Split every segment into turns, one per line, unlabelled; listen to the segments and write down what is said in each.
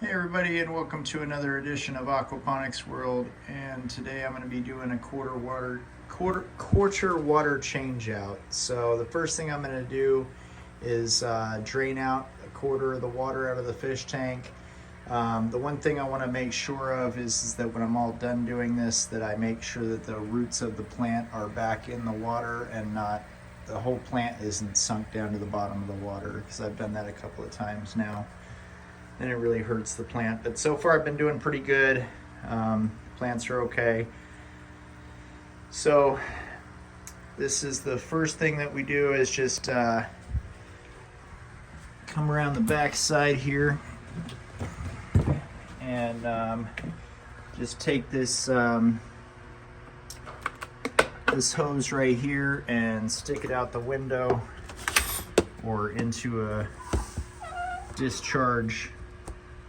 Hey everybody, and welcome to another edition of Aquaponics World. And today I'm going to be doing a quarter water change out. So the first thing I'm going to do is drain out a quarter of the water out of the fish tank. The one thing I want to make sure of is that when I'm all done doing this, that I make sure that the roots of the plant are back in the water and not the whole plant isn't sunk down to the bottom of the water, because I've done that a couple of times now. And it really hurts the plant. But so far I've been doing pretty good. Plants are okay. So this is the first thing that we do is just come around the back side here and just take this this hose right here and stick it out the window or into a discharge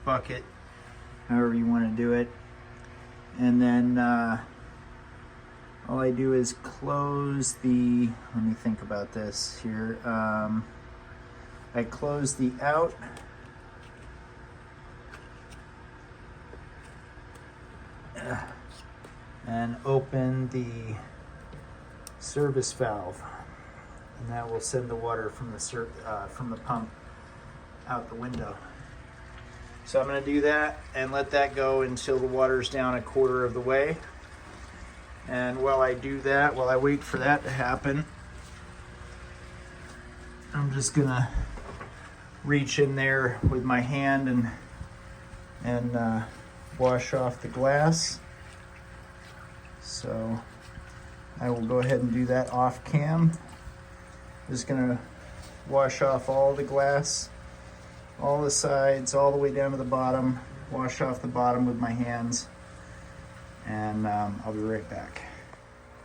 bucket, however you want to do it. And then all I do is close the, let me think about this here. I close the out and open the service valve, and that will send the water from the pump out the window. So I'm going to do that and let that go until the water's down a quarter of the way. And while I do that, while I wait for that to happen, I'm just going to reach in there with my hand and wash off the glass. So I will go ahead and do that off cam. Just going to wash off all the glass, all the sides, all the way down to the bottom, wash off the bottom with my hands, and I'll be right back.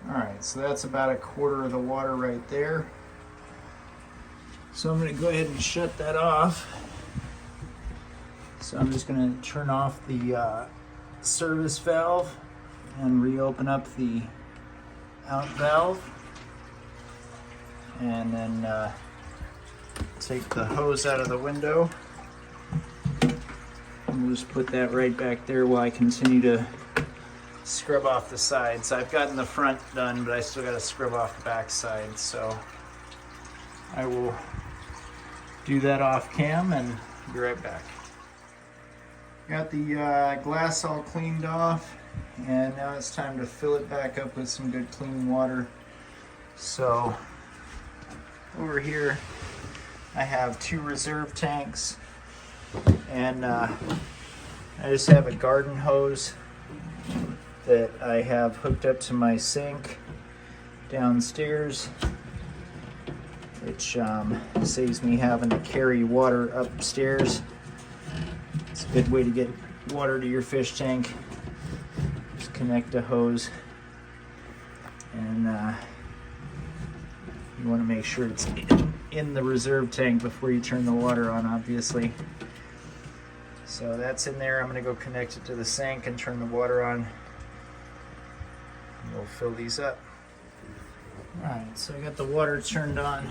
Alright, so that's about a quarter of the water right there. So I'm going to go ahead and shut that off. So I'm just going to turn off the service valve and reopen up the out valve, and then take the hose out of the window. And we'll just put that right back there while I continue to scrub off the sides. I've gotten the front done, but I still got to scrub off the back side. So I will do that off cam and be right back. Got the glass all cleaned off, and now it's time to fill it back up with some good clean water. So over here I have 2 reserve tanks, and I just have a garden hose that I have hooked up to my sink downstairs, which saves me having to carry water upstairs. It's a good way to get water to your fish tank. Just connect a hose, and you want to make sure it's in the reserve tank before you turn the water on, obviously. So that's in there. I'm going to go connect it to the sink and turn the water on. And we'll fill these up. Alright, so I got the water turned on.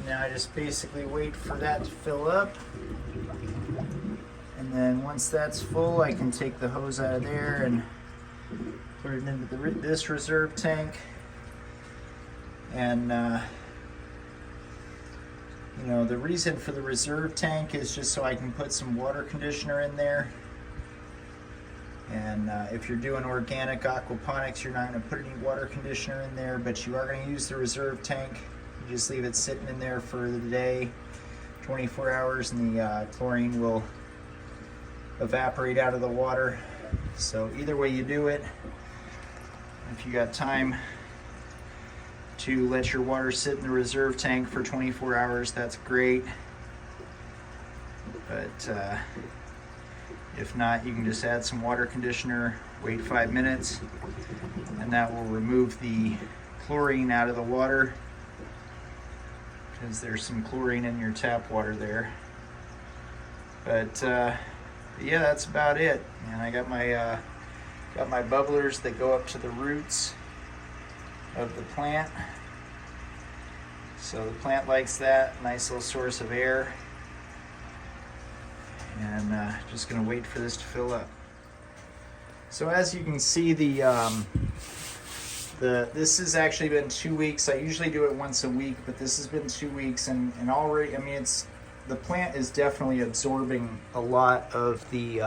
Now I just basically wait for that to fill up. And then once that's full, I can take the hose out of there and put it into this reserve tank. And you know, the reason for the reserve tank is just so I can put some water conditioner in there. And if you're doing organic aquaponics, you're not going to put any water conditioner in there, but you are going to use the reserve tank. You just leave it sitting in there for the day, 24 hours, and the chlorine will evaporate out of the water. So either way you do it, if you got time to let your water sit in the reserve tank for 24 hours, that's great. But if not, you can just add some water conditioner, wait 5 minutes, and that will remove the chlorine out of the water, because there's some chlorine in your tap water there. But yeah, that's about it. And I got my bubblers that go up to the roots of the plant. So the plant likes that, nice little source of air. and just gonna wait for this to fill up. So as you can see, this has actually been 2 weeks. I usually do it once a week, but this has been 2 weeks, and already, I mean, the plant is definitely absorbing a lot of the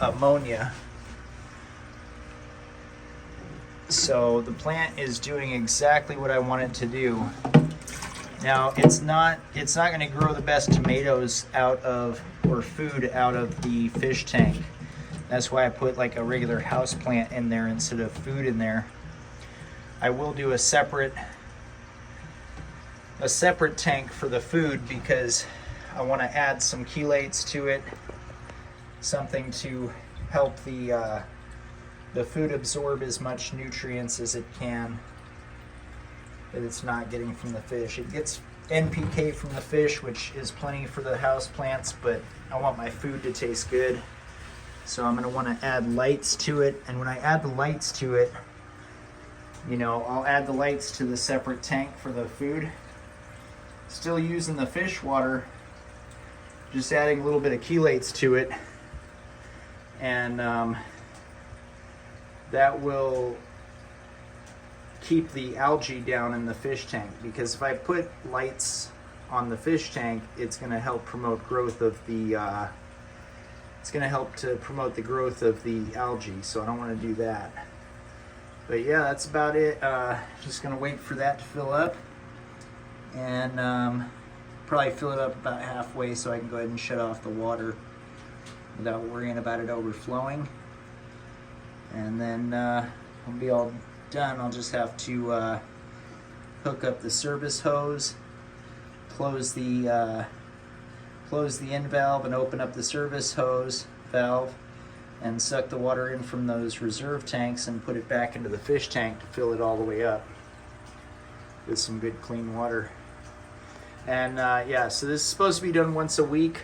ammonia. So the plant is doing exactly what I want it to do. Now it's not going to grow the best tomatoes out of, or food out of, the fish tank. That's why I put like a regular house plant in there instead of food in there. I will do a separate tank for the food because I want to add some chelates to it, something to help the food absorb as much nutrients as it can that it's not getting from the fish. It gets NPK from the fish, which is plenty for the house plants, but I want my food to taste good. So I'm going to want to add lights to it, and when I add the lights to it, you know, I'll add the lights to the separate tank for the food. Still using the fish water, just adding a little bit of chelates to it, and that will keep the algae down in the fish tank, because if I put lights on the fish tank, it's going to help promote growth of the growth of the algae, so I don't want to do that. But yeah, that's about it. Just going to wait for that to fill up, and probably fill it up about halfway so I can go ahead and shut off the water without worrying about it overflowing. And then I'll be all done. I'll just have to hook up the service hose, close the end valve and open up the service hose valve, and suck the water in from those reserve tanks and put it back into the fish tank to fill it all the way up with some good clean water. And yeah, so this is supposed to be done once a week,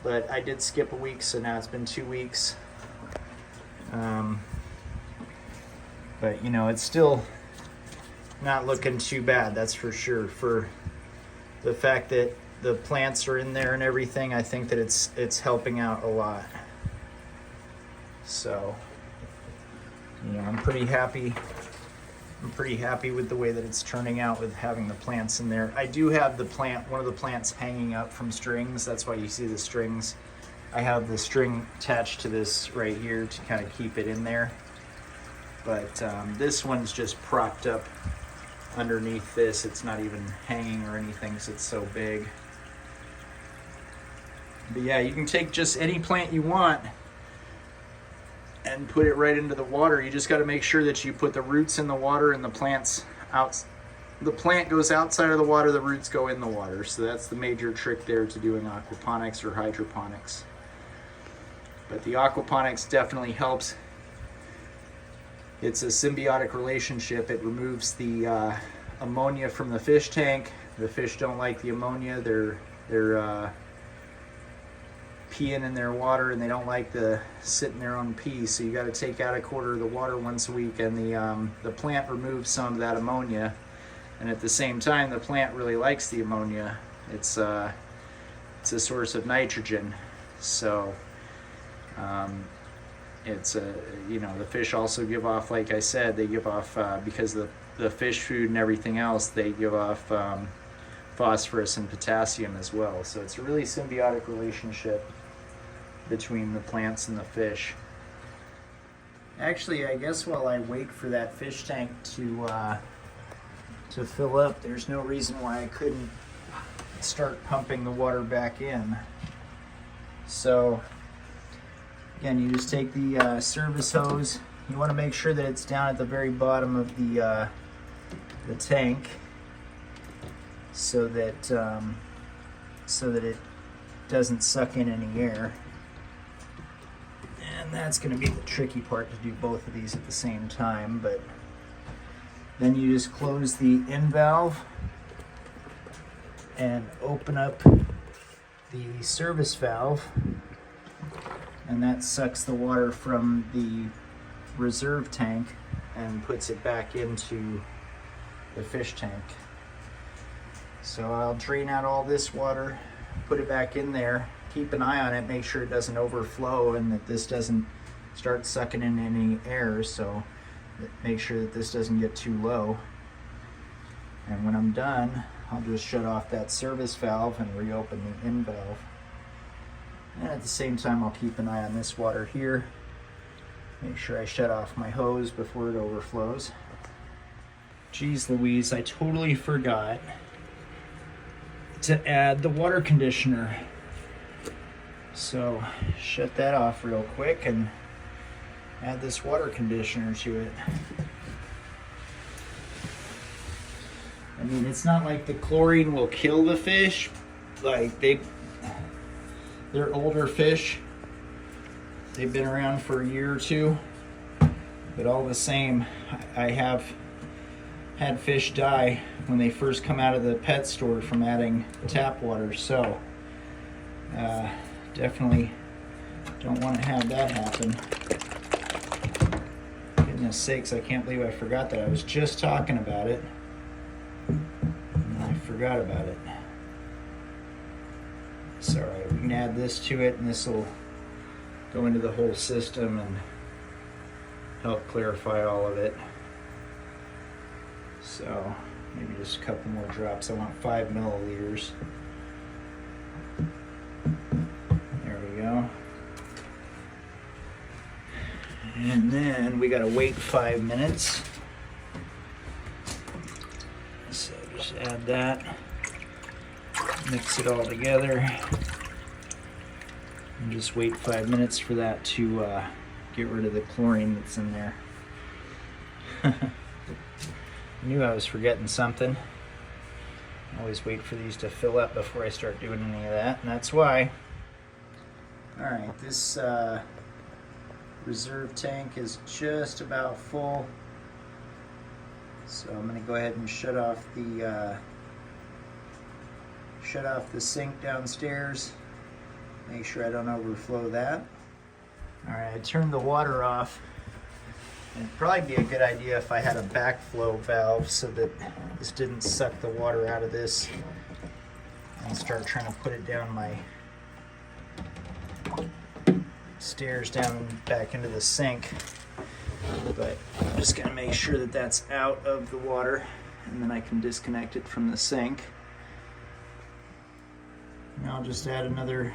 but I did skip a week, so now it's been 2 weeks. But you know, it's still not looking too bad, that's for sure. For the fact that the plants are in there and everything, I think that it's helping out a lot. So, you know, I'm pretty happy with the way that it's turning out with having the plants in there. I do have one of the plants hanging up from strings. That's why you see the strings. I have the string attached to this right here to kind of keep it in there. But this one's just propped up underneath this. It's not even hanging or anything, so it's so big. But yeah, you can take just any plant you want and put it right into the water. You just got to make sure that you put the roots in the water and the plants out. The plant goes outside of the water, the roots go in the water. So that's the major trick there to doing aquaponics or hydroponics. But the aquaponics definitely helps. It's a symbiotic relationship. It removes the ammonia from the fish tank. The fish don't like the ammonia. They're peeing in their water, and they don't like to sit in their own pee. So you got to take out a quarter of the water once a week, and the plant removes some of that ammonia. And at the same time, the plant really likes the ammonia. It's a source of nitrogen. So it's you know, the fish also give off, like I said, they give off because the fish food and everything else, they give off phosphorus and potassium as well. So it's a really symbiotic relationship between the plants and the fish. Actually, I guess while I wait for that fish tank to fill up, there's no reason why I couldn't start pumping the water back in. So again, you just take the service hose. You want to make sure that it's down at the very bottom of the tank, so that it doesn't suck in any air. And that's going to be the tricky part, to do both of these at the same time. But then you just close the end valve and open up the service valve, and that sucks the water from the reserve tank and puts it back into the fish tank. So I'll drain out all this water, put it back in there, keep an eye on it, make sure it doesn't overflow and that this doesn't start sucking in any air, so make sure that this doesn't get too low. And when I'm done, I'll just shut off that service valve and reopen the in valve. And at the same time, I'll keep an eye on this water here. Make sure I shut off my hose before it overflows. Geez Louise, I totally forgot to add the water conditioner. So shut that off real quick and add this water conditioner to it. I mean, it's not like the chlorine will kill the fish. Like they're older fish. They've been around for a year or two. But all the same, I have had fish die when they first come out of the pet store from adding tap water. So definitely don't want to have that happen. Goodness sakes, I can't believe I forgot that. I was just talking about it. And I forgot about it. It's all right. We can add this to it, and this will go into the whole system and help clarify all of it. So maybe just a couple more drops. I want 5 milliliters. There we go. And then we gotta wait 5 minutes. So just add that, mix it all together, and just wait 5 minutes for that to get rid of the chlorine that's in there. I knew I was forgetting something. I always wait for these to fill up before I start doing any of that, and that's why. Alright, this reserve tank is just about full. So I'm going to go ahead and shut off the sink downstairs. Make sure I don't overflow that. Alright, I turned the water off. It'd probably be a good idea if I had a backflow valve so that this didn't suck the water out of this and start trying to put it down my stairs down back into the sink. But I'm just going to make sure that that's out of the water, and then I can disconnect it from the sink. And I'll just add another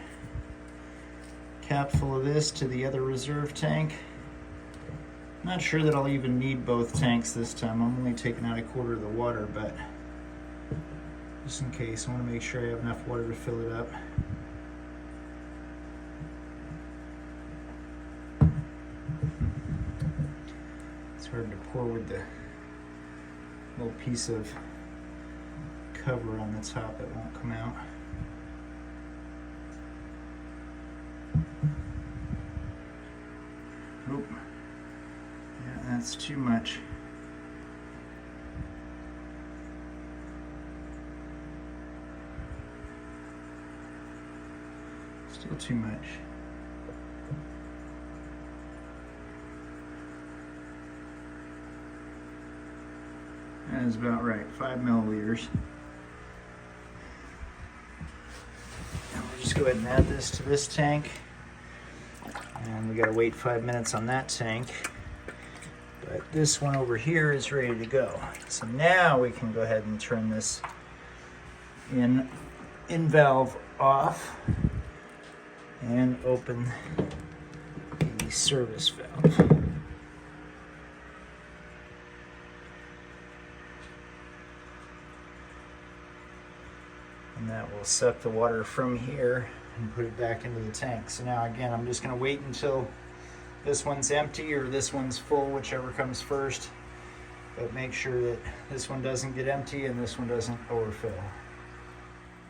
cap full of this to the other reserve tank. Not sure that I'll even need both tanks this time. I'm only taking out a quarter of the water, but just in case, I want to make sure I have enough water to fill it up. It's hard to pour with the little piece of cover on the top that won't come out. Oop. Yeah, that's too much. Still too much. That is about right, 5 milliliters. And we'll just go ahead and add this to this tank. And we gotta wait 5 minutes on that tank. But this one over here is ready to go. So now we can go ahead and turn this in valve off and open the service valve. And that will suck the water from here and put it back into the tank. So now again, I'm just going to wait until this one's empty or this one's full, whichever comes first. But make sure that this one doesn't get empty and this one doesn't overfill.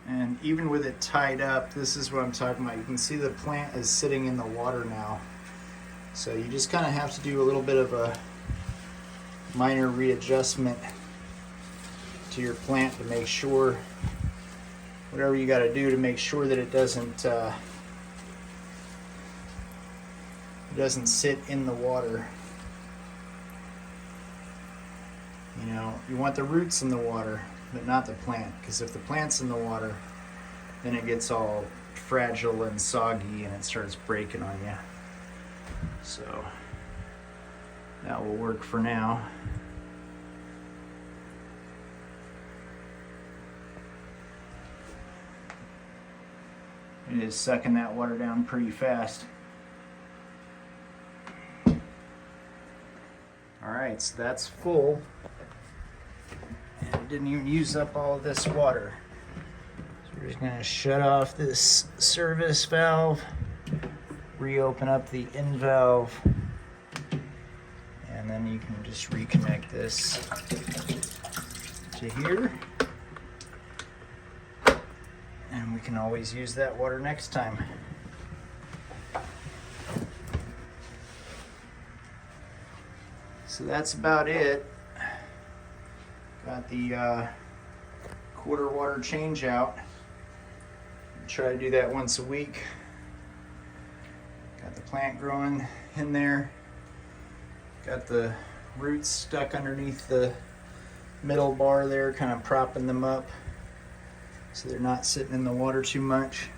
And even with it tied up, this is what I'm talking about. You can see the plant is sitting in the water now. So you just kind of have to do a little bit of a minor readjustment to your plant to make sure, whatever you got to do to make sure that it doesn't sit in the water. You know, you want the roots in the water. but not the plant, because if the plant's in the water, then it gets all fragile and soggy and it starts breaking on you. So that will work for now. It is sucking that water down pretty fast. Alright, so that's full. And it didn't even use up all of this water. So we're just going to shut off this service valve, reopen up the in valve, and then you can just reconnect this to here. And we can always use that water next time. So that's about it. Got the quarter water change out. Try to do that once a week. Got the plant growing in there. Got the roots stuck underneath the middle bar there, kind of propping them up so they're not sitting in the water too much.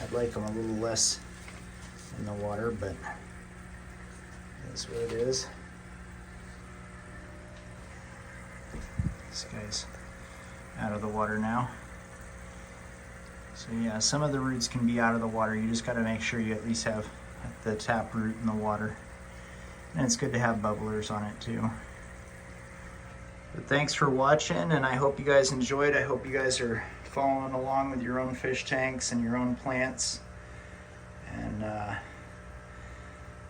I'd like them a little less in the water, but that's what it is. This guy's out of the water now. So yeah, some of the roots can be out of the water. You just got to make sure you at least have the tap root in the water. And it's good to have bubblers on it too. But thanks for watching, and I hope you guys enjoyed. I hope you guys are following along with your own fish tanks and your own plants. And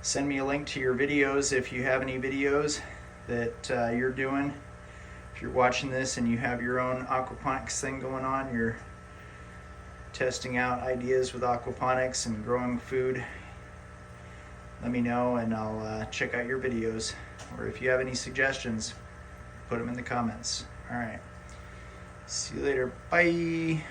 send me a link to your videos if you have any videos that you're doing. If you're watching this and you have your own aquaponics thing going on, you're testing out ideas with aquaponics and growing food, let me know and I'll check out your videos. Or if you have any suggestions, put them in the comments. All right. See you later. Bye.